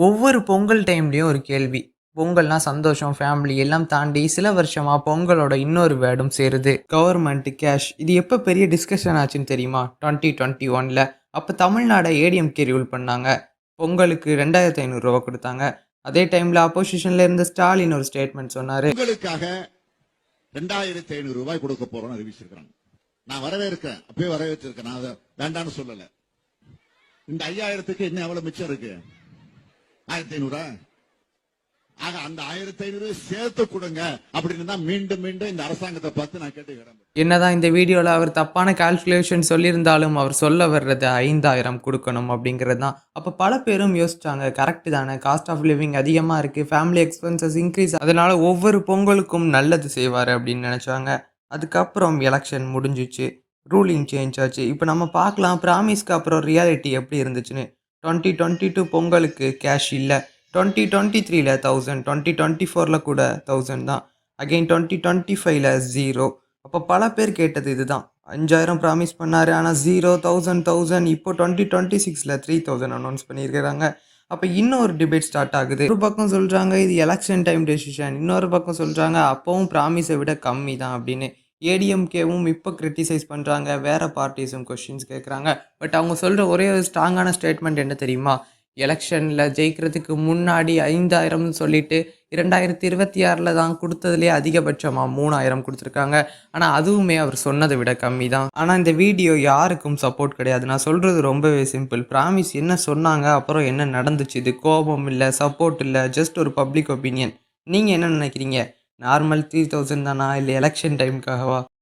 ஒவ்வொரு பொங்கல் டைம்லயும் ஒரு கேள்வி. பொங்கல்னா சந்தோஷம், ஃபேமிலி எல்லாம் தாண்டி சில வருஷமா பொங்கலோட இன்னொரு வேர்டும் சேருது. Government, cash. இது எப்ப பெரிய டிஸ்கஷன் ஆச்சுன்னு தெரியுமா? 2021ல. அப்ப தமிழ்நாட ஏடிஎம்கே ரூல் பண்ணாங்க. பொங்கலுக்கு ரூ. 2500 குடுத்தாங்க. அதே டைம்ல அப்போசிஷன்ல இருந்த ஸ்டாலின் ஒரு ஸ்டேட்மெண்ட் சொன்னாரு. பொங்கலுக்காக ரூ. 2500 கொடுக்க போறோம்னு அறிவிச்சிருக்காங்க. நான் வரவேற்கிறேன். அப்பவே வரவேற்றிருக்கேன். நான் அதை வேண்டாம்னு சொல்லல. இந்த 5000க்கு இன்னும் எவ்வளவு மிச்சம் இருக்கு? 1500. ஆக அந்த 1500 சேர்த்து கொடுங்க அப்படின்னு தான் மீண்டும் மீண்டும் இந்த அரசாங்கத்தை பார்த்து நான் கேட்டுக்கிறேன். என்னதான் இந்த வீடியோல அவர் தப்பான கால்குலேஷன் சொல்லியிருந்தாலும் அவர் சொல்ல வர்றது 5000 கொடுக்கணும் அப்படிங்கிறது தான். அப்ப பல பேரும் யோசிச்சாங்க, கரெக்ட் தானே, காஸ்ட் ஆஃப் லிவிங் அதிகமா இருக்கு, ஃபேமிலி எக்ஸ்பென்சஸ் இன்க்ரீஸ், அதனால ஒவ்வொரு பொங்கலுக்கும் நல்லது செய்வாரு அப்படின்னு நினைச்சாங்க. அதுக்கப்புறம் எலெக்ஷன் முடிஞ்சிச்சு, ரூலிங் சேஞ்ச் ஆச்சு. இப்போ நம்ம பார்க்கலாம் ப்ராமிஸ்க்கு அப்புறம் ரியாலிட்டி எப்படி இருந்துச்சுன்னு. 2022 பொங்கலுக்கு கேஷ் இல்லை, 2023ல 1000, 2024ல கூட 1000 தான், அகைன் 2025ல 0. அப்போ பல பேர் கேட்டது இதுதான். 5000 ப்ராமிஸ் பண்ணாரு, ஆனால் 0, 1000. இப்போ 2026ல 3000 அனௌன்ஸ் பண்ணியிருக்கிறாங்க. அப்போ இன்னொரு டிபேட் ஸ்டார்ட் ஆகுது. ஒரு பக்கம் சொல்றாங்க இது எலெக்ஷன் டைம் டெசிஷன், இன்னொரு பக்கம் சொல்றாங்க அப்பவும் ப்ராமிஸை விட கம்மி தான் அப்படின்னு. ஏடிஎம்கேவும் இப்போ கிரிட்டிசைஸ் பண்ணுறாங்க, வேற பார்ட்டிஸும் கொஸ்டின்ஸ் கேட்குறாங்க. பட் அவங்க சொல்கிற ஒரே ஒரு ஸ்ட்ராங்கான ஸ்டேட்மெண்ட் என்ன தெரியுமா? எலெக்ஷனில் ஜெயிக்கிறதுக்கு முன்னாடி 5000னு சொல்லிட்டு 2026ல் தான் கொடுத்ததுலேயே அதிகபட்சமாக 3000 கொடுத்துருக்காங்க. ஆனால் அதுவுமே அவர் சொன்னதை விட கம்மி தான். ஆனால் இந்த வீடியோ யாருக்கும் சப்போர்ட் கிடையாது. நான் சொல்கிறது ரொம்பவே சிம்பிள். ப்ராமிஸ் என்ன சொன்னாங்க, அப்புறம் என்ன நடந்துச்சு? இது கோபம் இல்லை, சப்போர்ட் இல்லை, ஜஸ்ட் ஒரு பப்ளிக் ஒப்பீனியன். நீங்கள் என்ன நினைக்கிறீங்க? நார்மல் 3000 தானா, இல்லை எலெக்ஷன் டைமுக்காகவா?